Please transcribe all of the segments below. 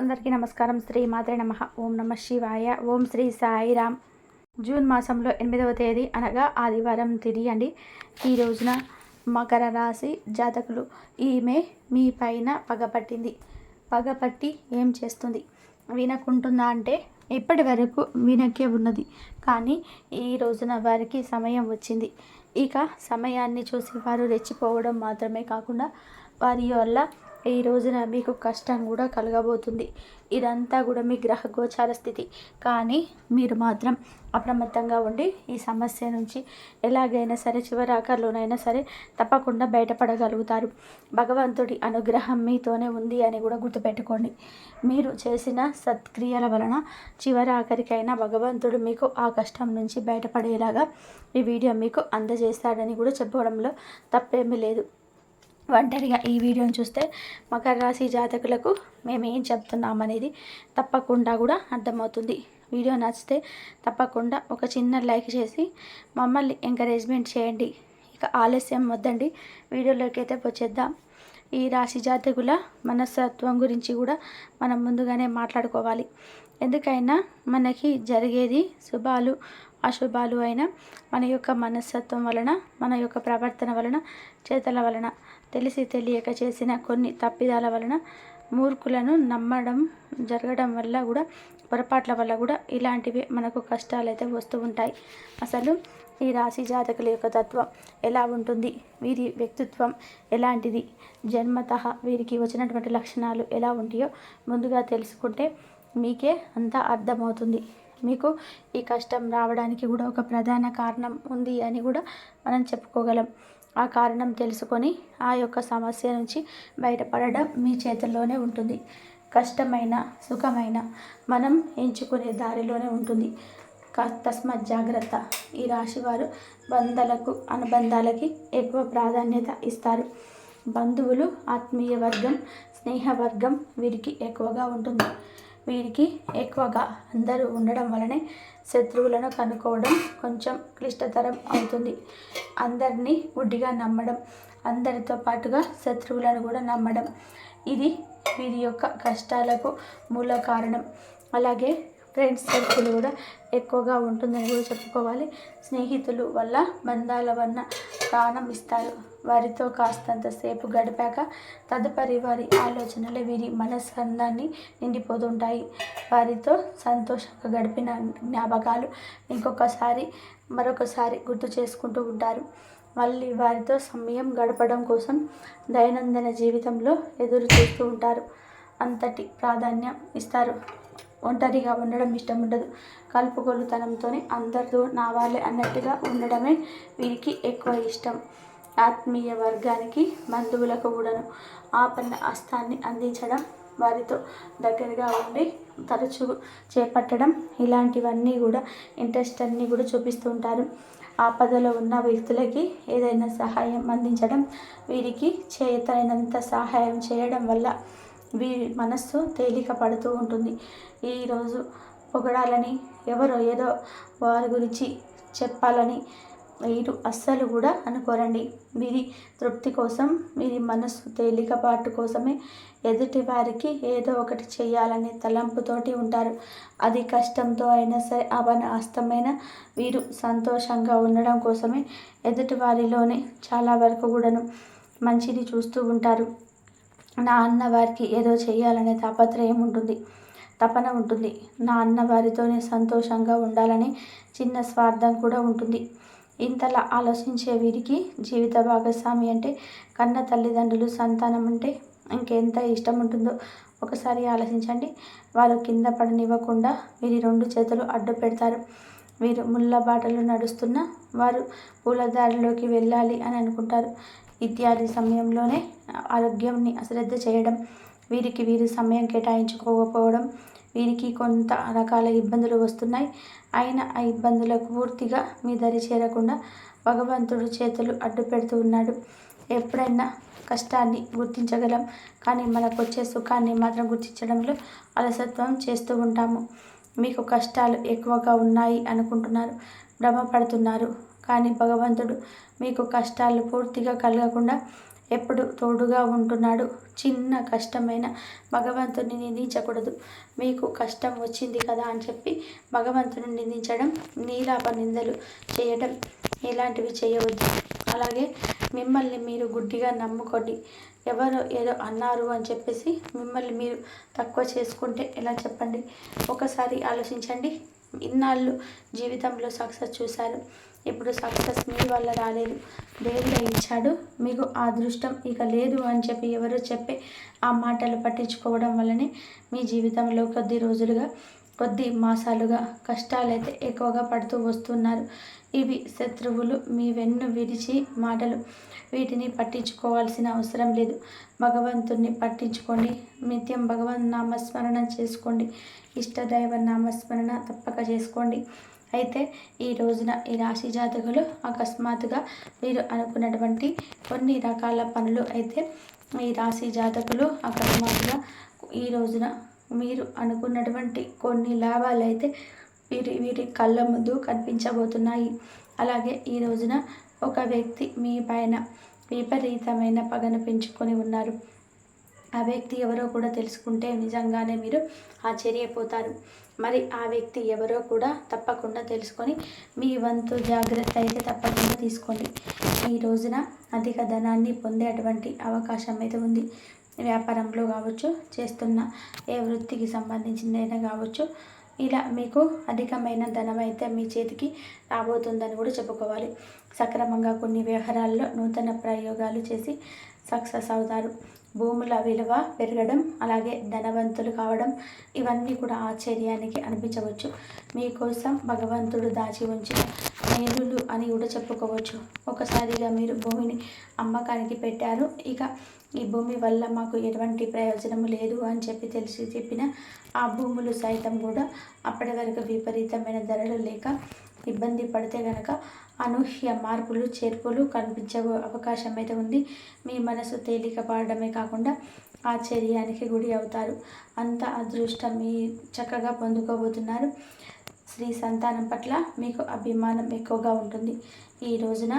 అందరికీ నమస్కారం. శ్రీ మాత్రే నమః. ఓం నమ శివాయ. ఓం శ్రీ సాయిరామ్. జూన్ మాసంలో 8వ తేదీ అనగా ఆదివారం తిథి అండి. ఈ రోజున మకర రాశి జాతకులు, ఈమె మీ పైన పగపట్టింది. పగపట్టి ఏం చేస్తుంది? వినకుంటుందా అంటే ఇప్పటి వరకు వినకే ఉన్నది, కానీ ఈ రోజున వారికి సమయం వచ్చింది. ఇక సమయాన్ని చూసి వారు రెచ్చిపోవడం మాత్రమే కాకుండా వారి వల్ల ఈ రోజున మీకు కష్టం కూడా కలగబోతుంది. ఇదంతా కూడా మీ గ్రహ గోచార స్థితి. కానీ మీరు మాత్రం అప్రమత్తంగా ఉండి ఈ సమస్య నుంచి ఎలాగైనా సరే చివరాకర్లోనైనా సరే తప్పకుండా బయటపడగలుగుతారు. భగవంతుడి అనుగ్రహం మీతోనే ఉంది అని కూడా గుర్తుపెట్టుకోండి. మీరు చేసిన సత్క్రియల వలన చివరాఖరికైనా భగవంతుడు మీకు ఆ కష్టం నుంచి బయటపడేలాగా ఈ వీడియో మీకు అందజేస్తాడని కూడా చెప్పడంలో తప్పేమీ లేదు. ఒంటరిగా ఈ వీడియోని చూస్తే మకర రాశి జాతకులకు మేము ఏం చెప్తున్నామనేది తప్పకుండా కూడా అర్థమవుతుంది. వీడియో నచ్చితే తప్పకుండా ఒక చిన్న లైక్ చేసి మమ్మల్ని ఎంకరేజ్మెంట్ చేయండి. ఇక ఆలస్యం వద్దండి, వీడియోలోకి అయితే వచ్చేద్దాం. ఈ రాశి జాతకుల మనస్తత్వం గురించి కూడా మనం ముందుగానే మాట్లాడుకోవాలి. ఎందుకైనా మనకి జరిగేది శుభాలు అశుభాలు అయినా మన యొక్క మనస్తత్వం వలన, మన యొక్క ప్రవర్తన వలన, చేతల వలన, తెలిసి తెలియక చేసిన కొన్ని తప్పిదాల వలన, మూర్ఖులను నమ్మడం జరగడం వల్ల కూడా, పొరపాట్ల వల్ల కూడా ఇలాంటివి మనకు కష్టాలు అయితే వస్తూ ఉంటాయి. అసలు ఈ రాశి జాతకుల యొక్క తత్వం ఎలా ఉంటుంది, వీరి వ్యక్తిత్వం ఎలాంటిది, జన్మతః వీరికి వచ్చినటువంటి లక్షణాలు ఎలా ఉంటాయో ముందుగా తెలుసుకుంటే మీకే అంతా అర్థమవుతుంది. మీకు ఈ కష్టం రావడానికి కూడా ఒక ప్రధాన కారణం ఉంది అని కూడా మనం చెప్పుకోగలం. ఆ కారణం తెలుసుకొని ఆ యొక్క సమస్య నుంచి బయటపడడం మీ చేతుల్లోనే ఉంటుంది. కష్టమైన సుఖమైన మనం ఎంచుకునే దారిలోనే ఉంటుంది. తస్మత్ జాగ్రత్త. ఈ రాశివారు బంధాలకు అనుబంధాలకి ఎక్కువ ప్రాధాన్యత ఇస్తారు. బంధువులు, ఆత్మీయ వర్గం, స్నేహవర్గం వీరికి ఎక్కువగా ఉంటుంది. వీరికి ఎక్కువగా అందరూ ఉండడం వలనే శత్రువులను కనుక్కోవడం కొంచెం క్లిష్టతరం అవుతుంది. అందరినీ గుడ్డిగా నమ్మడం, అందరితో పాటుగా శత్రువులను కూడా నమ్మడం, ఇది వీరి యొక్క కష్టాలకు మూల కారణం. అలాగే ఫ్రెండ్స్ సర్కిల్ కూడా ఎక్కువగా ఉంటుందని కూడా చెప్పుకోవాలి. స్నేహితులు వల్ల బంధాల వల్ల ప్రాణం ఇస్తారు. వారితో కాస్తంతసేపు గడిపాక తదుపరి వారి ఆలోచనలు వీరి మనస్కందాన్ని నిండిపోతుంటాయి. వారితో సంతోషంగా గడిపిన జ్ఞాపకాలు మరొకసారి గుర్తు చేసుకుంటూ ఉంటారు. మళ్ళీ వారితో సమయం గడపడం కోసం దైనందిన జీవితంలో ఎదురు చూస్తూ ఉంటారు. అంతటి ప్రాధాన్యం ఇస్తారు. ఒంటరిగా ఉండడం ఇష్టం ఉండదు. కలుపుగోలుతనంతో అందరితో నా వాళ్ళే అన్నట్టుగా ఉండడమే వీరికి ఎక్కువ ఇష్టం. ఆత్మీయ వర్గానికి, బంధువులకు కూడాను ఆపన్న హస్తాన్ని అందించడం, వారితో దగ్గరగా ఉండి తరచూ చేపట్టడం, ఇలాంటివన్నీ కూడా ఇంట్రెస్ట్ అన్నీ కూడా చూపిస్తూ ఉంటారు. ఆపదలో ఉన్న వ్యక్తులకి ఏదైనా సహాయం అందించడం, వీరికి చేతనైనంత సహాయం చేయడం వల్ల వీరి మనస్సు తేలిక పడుతూ ఉంటుంది. ఈరోజు పొగడాలని, ఎవరో ఏదో వారి గురించి చెప్పాలని వీరు అస్సలు కూడా అనుకోరండి. వీరి తృప్తి కోసం, వీరి మనస్సు తేలికపాటు కోసమే ఎదుటి వారికి ఏదో ఒకటి చేయాలనే తలంపుతోటి ఉంటారు. అది కష్టంతో అయినా సరే, హస్తమైన వీరు సంతోషంగా ఉండడం కోసమే ఎదుటి వారిలోనే చాలా వరకు కూడాను మంచిని చూస్తూ ఉంటారు. నా అన్న వారికి ఏదో చేయాలనే తాపత్రయం ఉంటుంది, తపన ఉంటుంది. నా అన్న వారితోనే సంతోషంగా ఉండాలని చిన్న స్వార్థం కూడా ఉంటుంది. ఇంతలా ఆలోచించే వీరికి జీవిత భాగస్వామి అంటే, కన్న తల్లిదండ్రులు, సంతానం అంటే ఇంకెంత ఇష్టం ఉంటుందో ఒకసారి ఆలోచించండి. వారు కింద పడనివ్వకుండా వీరి 2 చేతులు అడ్డు పెడతారు. వీరు ముళ్ళ బాటలు నడుస్తున్నా వారు పూలదారిలోకి వెళ్ళాలి అని అనుకుంటారు. ఇత్యాది సమయంలోనే ఆరోగ్యాన్ని అశ్రద్ధ చేయడం, వీరు సమయం కేటాయించుకోకపోవడం, వీరికి కొంత రకాల ఇబ్బందులు వస్తున్నాయి. అయినా ఆ ఇబ్బందులకు పూర్తిగా మీ దరి చేరకుండా భగవంతుడు చేతులు అడ్డు పెడుతూ ఉన్నాడు. ఎప్పుడైనా కష్టాన్ని గుర్తించగలం, కానీ మనకు వచ్చే సుఖాన్ని మాత్రం గుర్తించడంలో అలసత్వం చేస్తూ ఉంటాము. మీకు కష్టాలు ఎక్కువగా ఉన్నాయి అనుకుంటున్నారు, భ్రమపడుతున్నారు. కానీ భగవంతుడు మీకు కష్టాలు పూర్తిగా కలగకుండా ఎప్పుడు తోడుగా ఉంటున్నాడు. చిన్న కష్టమైన భగవంతుని నిందించకూడదు. మీకు కష్టం వచ్చింది కదా అని చెప్పి భగవంతుని నిందించడం, నీలాప నిందలు చేయడం ఇలాంటివి చేయవద్దు. అలాగే మిమ్మల్ని మీరు గుడ్డిగా నమ్ముకోండి. ఎవరో ఏదో అన్నారు అని చెప్పేసి మిమ్మల్ని మీరు తక్కువ చేసుకుంటే ఎలా చెప్పండి? ఒకసారి ఆలోచించండి. ఇన్నాళ్ళు జీవితంలో సక్సెస్ చూశారు. ఇప్పుడు సక్సెస్ మీ వల్ల రాలేదు, దేవుడే ఇచ్చాడు. మీకు ఆ అదృష్టం ఇక లేదు అని చెప్పి ఎవరో చెప్పే ఆ మాటలు పట్టించుకోవడం వల్లనే మీ జీవితంలో కొద్ది రోజులుగా, కొద్ది మాసాలుగా కష్టాలైతే ఎక్కువగా పడుతూ వస్తున్నారు. ఇవి శత్రువులు మీ వెన్ను విరిచి మాటలు. వీటిని పట్టించుకోవాల్సిన అవసరం లేదు. భగవంతుణ్ణి పట్టించుకోండి. నిత్యం భగవన్ నామస్మరణ చేసుకోండి. ఇష్టదైవ నామస్మరణ తప్పక చేసుకోండి. అయితే ఈ రోజున ఈ రాశి జాతకులు అకస్మాత్తుగా మీరు అనుకున్నటువంటి కొన్ని రకాల పనులు అయితే ఈ రాశి జాతకులు అకస్మాత్తుగా ఈ రోజున మీరు అనుకున్నటువంటి కొన్ని లాభాలు అయితే వీరి కళ్ళ ముందు కనిపించబోతున్నాయి. అలాగే ఈ రోజున ఒక వ్యక్తి మీ పైన విపరీతమైన పగను పెంచుకొని ఉన్నారు. ఆ వ్యక్తి ఎవరో కూడా తెలుసుకుంటే నిజంగానే మీరు ఆశ్చర్యపోతారు. మరి ఆ వ్యక్తి ఎవరో కూడా తప్పకుండా తెలుసుకొని మీ వంతు జాగ్రత్త అయితే తప్పకుండా తీసుకోండి. ఈ రోజున అధిక ధనాన్ని పొందేటువంటి అవకాశం అయితే ఉంది. వ్యాపారంలో కావచ్చు, చేస్తున్న ఏ వృత్తికి సంబంధించిందైనా కావచ్చు, ఇలా మీకు అధికమైన ధనం అయితే మీ చేతికి రాబోతుందని కూడా చెప్పుకోవాలి. సక్రమంగా కొన్ని వ్యవహారాల్లో నూతన ప్రయోగాలు చేసి సక్సెస్ అవుతారు. భూముల విలువ పెరగడం, అలాగే ధనవంతులు కావడం ఇవన్నీ కూడా ఆశ్చర్యానికి అనిపించవచ్చు. మీకోసం భగవంతుడు దాచి ఉంచిన మేలులు అని కూడా చెప్పుకోవచ్చు. ఒకసారిగా మీరు భూమిని అమ్మకానికి పెట్టారు. ఇక ఈ భూమి వల్ల మాకు ఎటువంటి ప్రయోజనం లేదు అని తెలిసి చెప్పిన ఆ భూములు సైతం కూడా అప్పటి వరకు విపరీతమైన ధరలు లేక ఇబ్బంది పడితే కనుక అనూహ్య మార్పులు చేర్పులు కనిపించే అవకాశం అయితే ఉంది. మీ మనసు తేలిక పడడమే కాకుండా ఆశ్చర్యానికి గురి అవుతారు. అంత అదృష్టం మీ చక్కగా పొందుకోబోతున్నారు. స్త్రీ సంతానం పట్ల మీకు అభిమానం ఎక్కువగా ఉంటుంది. ఈ రోజున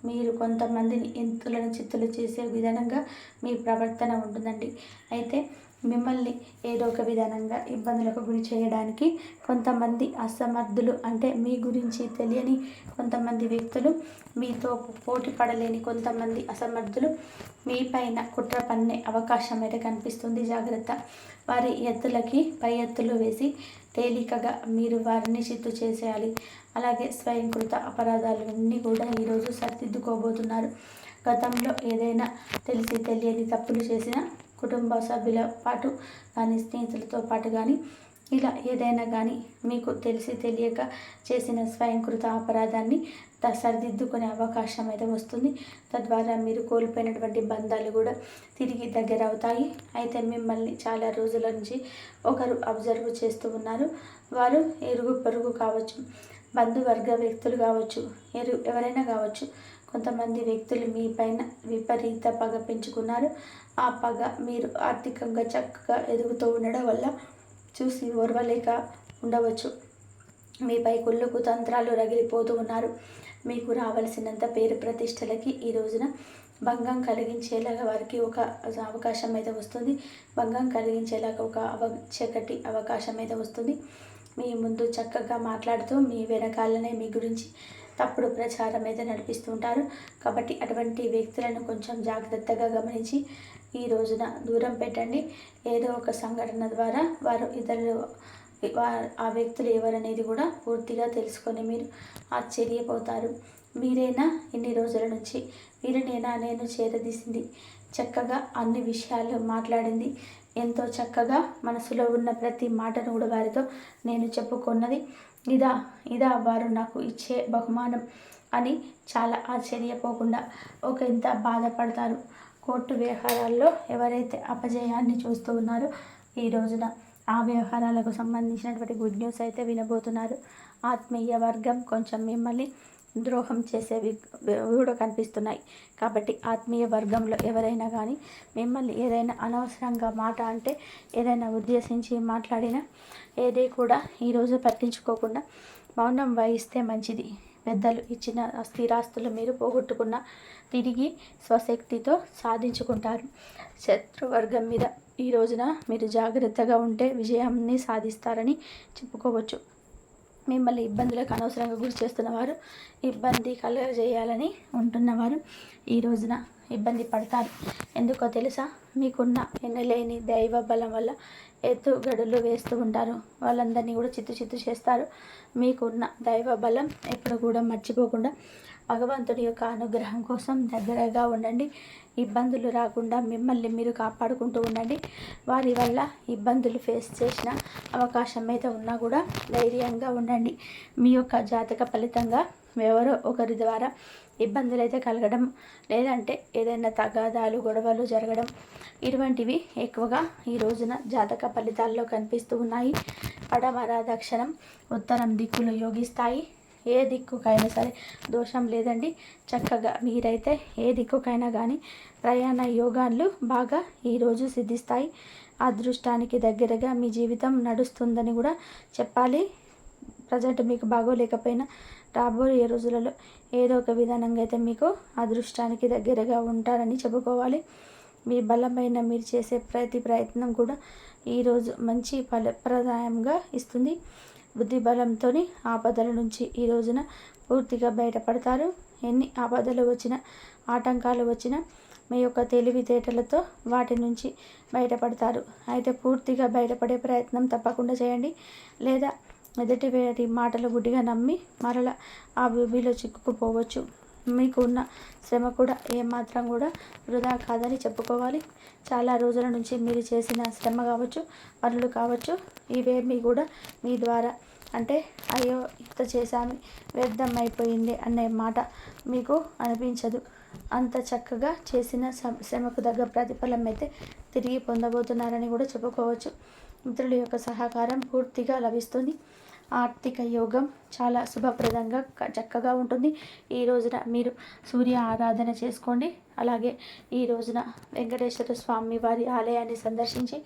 మీరు కొంతమందిని ఎంతులను చిత్తులు చేసే విధానంగా మీ ప్రవర్తన ఉంటుందండి. అయితే మిమ్మల్ని ఏదో ఒక విధానంగా ఇబ్బందులకు గురి చేయడానికి కొంతమంది అసమర్థులు, అంటే మీ గురించి తెలియని కొంతమంది వ్యక్తులు, మీతో పోటీ పడలేని కొంతమంది అసమర్థులు మీ పైన కుట్ర పన్నే అవకాశం అయితే కనిపిస్తుంది. జాగ్రత్త. వారి ఎత్తులకి పై ఎత్తులు వేసి తేలికగా మీరు వారిని చిత్తు చేసేయాలి. అలాగే స్వయంకృత అపరాధాలన్నీ కూడా ఈరోజు సరిదిద్దుకోబోతున్నారు. గతంలో ఏదైనా తెలిసి తెలియని తప్పులు చేసిన కుటుంబ సభ్యుల పాటు కానీ, స్నేహితులతో పాటు కానీ, ఇలా ఏదైనా కానీ మీకు తెలిసి తెలియక చేసిన స్వయంకృత అపరాధాన్ని సరిదిద్దుకునే అవకాశం అయితే వస్తుంది. తద్వారా మీరు కోల్పోయినటువంటి బంధాలు కూడా తిరిగి దగ్గర అవుతాయి. అయితే మిమ్మల్ని చాలా రోజుల నుంచి ఒకరు అబ్జర్వ్ చేస్తూ ఉన్నారు. వారు ఇరుగు పొరుగు కావచ్చు, బంధువర్గ వ్యక్తులు కావచ్చు, ఎవరైనా కావచ్చు. కొంతమంది వ్యక్తులు మీ పైన విపరీత పగ పెంచుకున్నారు. ఆ పగ మీరు ఆర్థికంగా చక్కగా ఎదుగుతూ ఉండడం వల్ల చూసి ఓర్వలేక ఉండవచ్చు. మీపై కుళ్ళుకు తంత్రాలు రగిలిపోతూ ఉన్నారు. మీకు రావాల్సినంత పేరు ప్రతిష్టలకి ఈ రోజున భంగం కలిగించేలాగా వారికి ఒక అవకాశం అయితే వస్తుంది. భంగం కలిగించేలాగా ఒక చక్కటి అవకాశం అయితే వస్తుంది. మీ ముందు చక్కగా మాట్లాడుతూ మీ వెనకాలనే మీ గురించి తప్పుడు ప్రచారం అయితే నడిపిస్తుంటారు. కాబట్టి అటువంటి వ్యక్తులను కొంచెం జాగ్రత్తగా గమనించి ఈ రోజున దూరం పెట్టండి. ఏదో ఒక సంఘటన ద్వారా వారు ఇతరులు ఆ వ్యక్తులు ఎవరనేది కూడా పూర్తిగా తెలుసుకొని మీరు ఆశ్చర్యపోతారు. మీరేనా ఇన్ని రోజుల నుంచి, వీరినేనా నేను చేరదీసింది, చక్కగా అన్ని విషయాలు మాట్లాడింది, ఎంతో చక్కగా మనసులో ఉన్న ప్రతి మాటను కూడా వారితో నేను చెప్పుకున్నది, ఇదా వారు నాకు ఇచ్చే బహుమానం అని చాలా ఆశ్చర్యపోకుండా ఇంత బాధపడతారు. కోర్టు వ్యవహారాల్లో ఎవరైతే అపజయాన్ని చూస్తూ ఉన్నారో ఈ రోజున ఆ వ్యవహారాలకు సంబంధించినటువంటి గుడ్ న్యూస్ అయితే వినబోతున్నారు. ఆత్మీయ వర్గం కొంచెం మిమ్మల్ని ద్రోహం చేసేవి కూడా కనిపిస్తున్నాయి. కాబట్టి ఆత్మీయ వర్గంలో ఎవరైనా కానీ మిమ్మల్ని ఏదైనా అనవసరంగా మాట అంటే, ఏదైనా ఉద్దేశించి మాట్లాడినా ఏది కూడా ఈరోజు పట్టించుకోకుండా మౌనం వహిస్తే మంచిది. పెద్దలు ఇచ్చిన స్థిరాస్తులు మీరు పోగొట్టుకున్న తిరిగి స్వశక్తితో సాధించుకుంటారు. శత్రువర్గం మీద ఈ రోజున మీరు జాగ్రత్తగా ఉంటే విజయాన్ని సాధిస్తారని చెప్పుకోవచ్చు. మిమ్మల్ని ఇబ్బందులకు అనవసరంగా గురి చేస్తున్నవారు, ఇబ్బంది కలుగజేయాలని ఉంటున్నవారు ఈ రోజున ఇబ్బంది పడతారు. ఎందుకో తెలుసా? మీకున్న ఎన్నలేని దైవ బలం వల్ల ఎత్తుగడులు వేస్తూ ఉంటారు. వాళ్ళందరినీ కూడా చిత్తు చేస్తారు. మీకున్న దైవ బలం ఎప్పుడు కూడా మర్చిపోకుండా భగవంతుడి యొక్క అనుగ్రహం కోసం దగ్గరగా ఉండండి. ఇబ్బందులు రాకుండా మిమ్మల్ని మీరు కాపాడుకుంటూ ఉండండి. వారి వల్ల ఇబ్బందులు ఫేస్ చేసిన అవకాశం అయితే ఉన్నా కూడా ధైర్యంగా ఉండండి. మీ యొక్క జాతక ఫలితంగా ఎవరో ఒకరి ద్వారా ఇబ్బందులు అయితే కలగడం, లేదంటే ఏదైనా తగాదాలు గొడవలు జరగడం, ఇటువంటివి ఎక్కువగా ఈ రోజున జాతక ఫలితాల్లో కనిపిస్తూ ఉన్నాయి. పడమర, దక్షిణం, ఉత్తరం దిక్కులు యోగిస్తాయి. ఏ దిక్కుకైనా సరే దోషం లేదండి. చక్కగా మీరైతే ఏ దిక్కుకైనా కానీ ప్రయాణ యోగాలు బాగా ఈరోజు సిద్ధిస్తాయి. అదృష్టానికి దగ్గరగా మీ జీవితం నడుస్తుందని కూడా చెప్పాలి. ప్రజెంట్ మీకు బాగోలేకపోయినా రాబోయే రోజులలో ఏదో ఒక విధానంగా అయితే మీకు అదృష్టానికి దగ్గరగా ఉంటారని చెప్పుకోవాలి. మీ బలమైన మీరు చేసే ప్రతి ప్రయత్నం కూడా ఈరోజు మంచి ఫలప్రదాయంగా ఇస్తుంది. బుద్ధి బలంతో ఆపదల నుంచి ఈ రోజున పూర్తిగా బయటపడతారు. ఎన్ని ఆపదలు వచ్చినా, ఆటంకాలు వచ్చినా మీ యొక్క తెలివితేటలతో వాటి నుంచి బయటపడతారు. అయితే పూర్తిగా బయటపడే ప్రయత్నం తప్పకుండా చేయండి. లేదా ఎదుటి వేటి మాటలు గుడ్డిగా నమ్మి మరలా ఆ ఊబిలో చిక్కుకుపోవచ్చు. మీకు ఉన్న శ్రమ కూడా ఏమాత్రం కూడా వృధా కాదని చెప్పుకోవాలి. చాలా రోజుల నుంచి మీరు చేసిన శ్రమ కావచ్చు, పనులు కావచ్చు, ఇవేమీ కూడా మీ ద్వారా అంటే అయ్యో ఇంత చేశాను వ్యర్థం అయిపోయింది అనే మాట మీకు అనిపించదు. అంత చక్కగా చేసిన శ్రమకు తగ్గ ప్రతిఫలం అయితే తిరిగి పొందబోతున్నారని కూడా చెప్పుకోవచ్చు. మిత్రుల యొక్క సహకారం పూర్తిగా లభిస్తుంది. ఆర్థిక యోగం చాలా శుభప్రదంగా చక్కగా ఉంటుంది. ఈ రోజున మీరు సూర్య ఆరాధన చేసుకోండి. అలాగే ఈ రోజున వెంకటేశ్వర స్వామి వారి ఆలయాన్ని సందర్శించి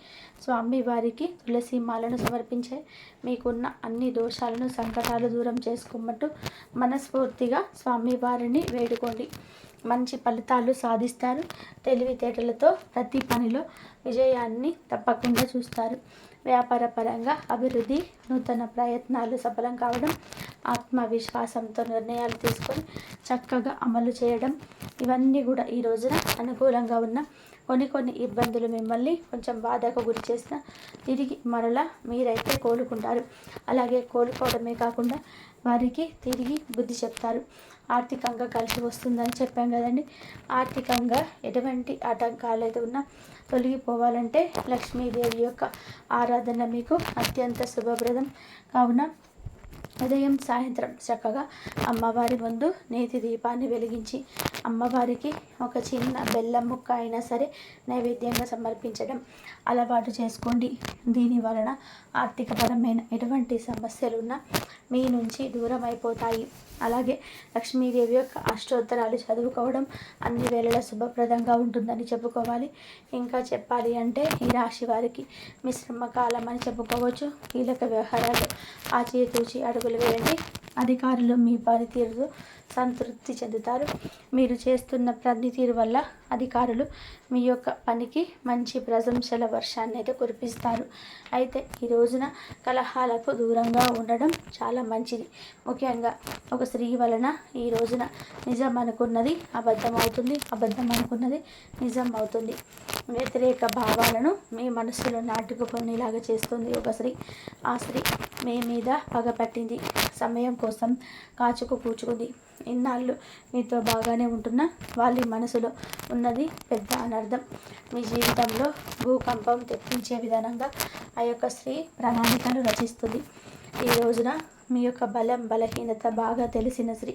స్వామివారికి తులసి మాలను సమర్పించే మీకున్న అన్ని దోషాలను, సంకటాలు దూరం చేసుకోమంటూ మనస్ఫూర్తిగా స్వామివారిని వేడుకోండి. మంచి ఫలితాలు సాధిస్తారు. తెలివితేటలతో ప్రతి పనిలో విజయాన్ని తప్పకుండా చూస్తారు. వ్యాపార పరంగా అభివృద్ధి, నూతన ప్రయత్నాలు సఫలం కావడం, ఆత్మవిశ్వాసంతో నిర్ణయాలు తీసుకొని చక్కగా అమలు చేయడం, ఇవన్నీ కూడా ఈ రోజున అనుకూలంగా ఉన్న కొన్ని ఇబ్బందులు మిమ్మల్ని కొంచెం బాధకు గురి చేసిన తిరిగి మరలా మీరైతే కోలుకుంటారు. అలాగే కోలుకోవడమే కాకుండా వారికి తిరిగి బుద్ధి చెప్తారు. ఆర్థికంగా కలిసి వస్తుందని చెప్పాం కదండి. ఆర్థికంగా ఎటువంటి ఆటంకాలు అయితే ఉన్నా తొలగిపోవాలంటే లక్ష్మీదేవి యొక్క ఆరాధన మీకు అత్యంత శుభప్రదం. కావున ఉదయం సాయంత్రం చక్కగా అమ్మవారి ముందు నేతి దీపాన్ని వెలిగించి అమ్మవారికి ఒక చిన్న బెల్లం ముక్క అయినా సరే నైవేద్యంగా సమర్పించడం అలవాటు చేసుకోండి. దీని వలన ఆర్థికపరమైన ఎటువంటి సమస్యలు ఉన్నా మీ నుంచి దూరం అయిపోతాయి. అలాగే లక్ష్మీదేవి యొక్క అష్టోత్తరాలు చదువుకోవడం అన్ని వేళల శుభప్రదంగా ఉంటుందని చెప్పుకోవాలి. ఇంకా చెప్పాలి అంటే ఈ రాశి వారికి మిశ్రమ కాలం అని చెప్పుకోవచ్చు. కీలక వ్యవహారాలు ఆచితూచి అడుగులు వేయండి. అధికారులు మీ పనితీరుతో సంతృప్తి చెందుతారు. మీరు చేస్తున్న పనితీరు వల్ల అధికారులు మీ యొక్క పనికి మంచి ప్రశంసల వర్షాన్ని అయితే కురిపిస్తారు. అయితే ఈ రోజున కలహాలకు దూరంగా ఉండడం చాలా మంచిది. ముఖ్యంగా ఒక స్త్రీ వలన ఈ రోజున నిజం అనుకున్నది అబద్ధం అవుతుంది, అబద్ధం అనుకున్నది నిజం అవుతుంది. వ్యతిరేక భావాలను మీ మనసులో నాటుకునేలాగా చేస్తుంది ఒక స్త్రీ. ఆ స్త్రీ మీ మీద పగపట్టింది, సమయం కోసం కాచుకు కూర్చుకుంది. ఇన్నాళ్ళు మీతో బాగానే ఉంటున్నా వాళ్ళ మనసులో ఉన్నది పెద్ద అనర్థం. మీ జీవితంలో భూకంపం తెప్పించే విధానంగా ఆ యొక్క స్త్రీ ప్రణాళికలు రచిస్తుంది. ఈ రోజున మీ యొక్క బలం బలహీనత బాగా తెలిసిన స్త్రీ.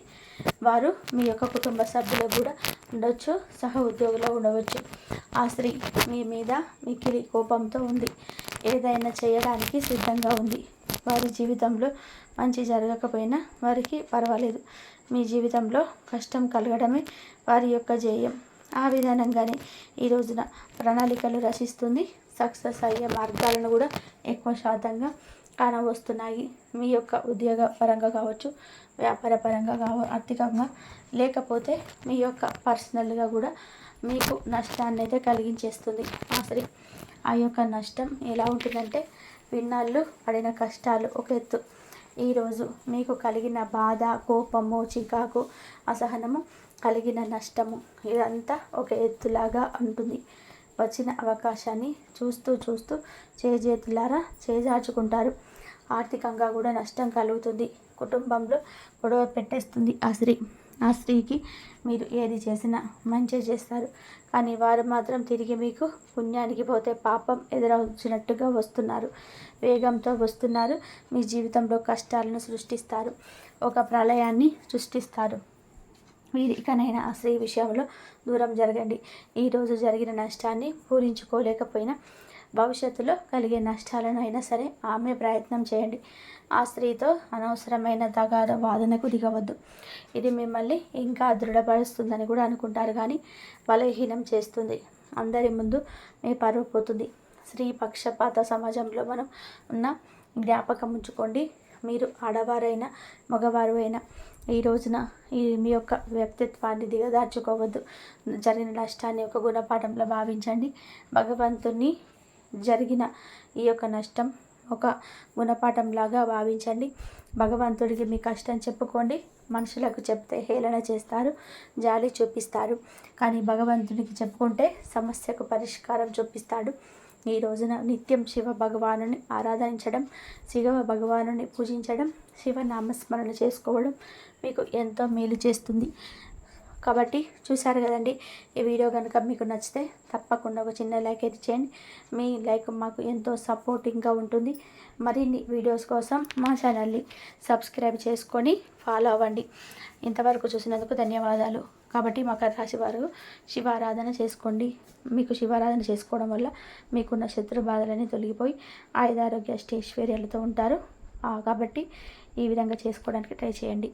వారు మీ యొక్క కుటుంబ సభ్యులు కూడా ఉండొచ్చు, సహ ఉద్యోగులు ఉండవచ్చు. ఆ స్త్రీ మీ మీద మిక్కిలి కోపంతో ఉంది. ఏదైనా చేయడానికి సిద్ధంగా ఉంది. వారి జీవితంలో మంచి జరగకపోయినా వారికి పర్వాలేదు. మీ జీవితంలో కష్టం కలగడమే వారి యొక్క ధ్యేయం. ఆ విధానంగానే ఈ రోజున ప్రణాళికలు రచిస్తుంది. సక్సెస్ అయ్యే మార్గాలను కూడా ఎక్కువ శాతంగా కానవస్తున్నాయి. మీ యొక్క ఉద్యోగ పరంగా కావచ్చు, వ్యాపార పరంగా ఆర్థికంగా, లేకపోతే మీ యొక్క పర్సనల్గా కూడా మీకు నష్టాన్ని అయితే కలిగించేస్తుంది ఆ స్త్రీ. ఆ యొక్క నష్టం ఎలా ఉంటుందంటే, విన్నాళ్ళు పడిన కష్టాలు ఒక ఎత్తు, ఈరోజు మీకు కలిగిన బాధ, కోపము, చికాకు, అసహనము, కలిగిన నష్టము, ఇదంతా ఒక ఎత్తులాగా ఉంటుంది. వచ్చిన అవకాశాన్ని చూస్తూ చూస్తూ చేజేతులారా చేజార్చుకుంటారు. ఆర్థికంగా కూడా నష్టం కలుగుతుంది. కుటుంబంలో గొడవ పెట్టేస్తుంది ఆ స్త్రీ. ఆ స్త్రీకి మీరు ఏది చేసినా మంచి చేస్తారు, కానీ వారు మాత్రం తిరిగి మీకు పుణ్యానికి పోతే పాపం ఎదురవుతున్నట్టుగా వస్తున్నారు. వేగంతో వస్తున్నారు. మీ జీవితంలో కష్టాలను సృష్టిస్తారు. ఒక ప్రళయాన్ని సృష్టిస్తారు. మీరు ఇకనైనా ఆ స్త్రీ విషయంలో దూరం జరగండి. ఈరోజు జరిగిన నష్టాన్ని పూరించుకోలేకపోయినా భవిష్యత్తులో కలిగే నష్టాలను అయినా సరే ఆమె ప్రయత్నం చేయండి. ఆ స్త్రీతో అనవసరమైన తగాద వాదనకు దిగవద్దు. ఇది మిమ్మల్ని ఇంకా దృఢపరుస్తుందని కూడా అనుకుంటారు, కానీ బలహీనం చేస్తుంది. అందరి ముందు మీ పరువు పోతుంది. స్త్రీ పక్షపాత సమాజంలో మనం ఉన్న జ్ఞాపకం ఉంచుకోండి. మీరు ఆడవారైనా మగవారు అయినా ఈ రోజున మీ యొక్క వ్యక్తిత్వాన్ని దిగదార్చుకోవద్దు. జరిగిన నష్టాన్ని ఒక గుణపాఠంలో భావించండి. భగవంతుని జరిగిన ఈ యొక్క నష్టం ఒక గుణపాఠంలాగా భావించండి. భగవంతుడికి మీ కష్టం చెప్పుకోండి. మనుషులకు చెప్తే హేళన చేస్తారు, జాలి చూపిస్తారు, కానీ భగవంతునికి చెప్పుకుంటే సమస్యకు పరిష్కారం చూపిస్తాడు. ఈ రోజున నిత్యం శివ భగవానుని ఆరాధించడం, శివ భగవానుని పూజించడం, శివనామస్మరణ చేసుకోవడం మీకు ఎంతో మేలు చేస్తుంది. కాబట్టి చూశారు కదండి, ఈ వీడియో కనుక మీకు నచ్చితే తప్పకుండా ఒక చిన్న లైక్ అయితే చేయండి. మీ లైక్ మాకు ఎంతో సపోర్టింగ్గా ఉంటుంది. మరిన్ని వీడియోస్ కోసం మా ఛానల్ని సబ్స్క్రైబ్ చేసుకొని ఫాలో అవ్వండి. ఇంతవరకు చూసినందుకు ధన్యవాదాలు. కాబట్టి మకర రాశి వారు శివారాధన చేసుకోండి. మీకు శివారాధన చేసుకోవడం వల్ల మీకున్న శత్రు బాధలన్నీ తొలగిపోయి ఆయుధారోగ్య అష్టైశ్వర్యాలతో ఉంటారు. కాబట్టి ఈ విధంగా చేసుకోవడానికి ట్రై చేయండి.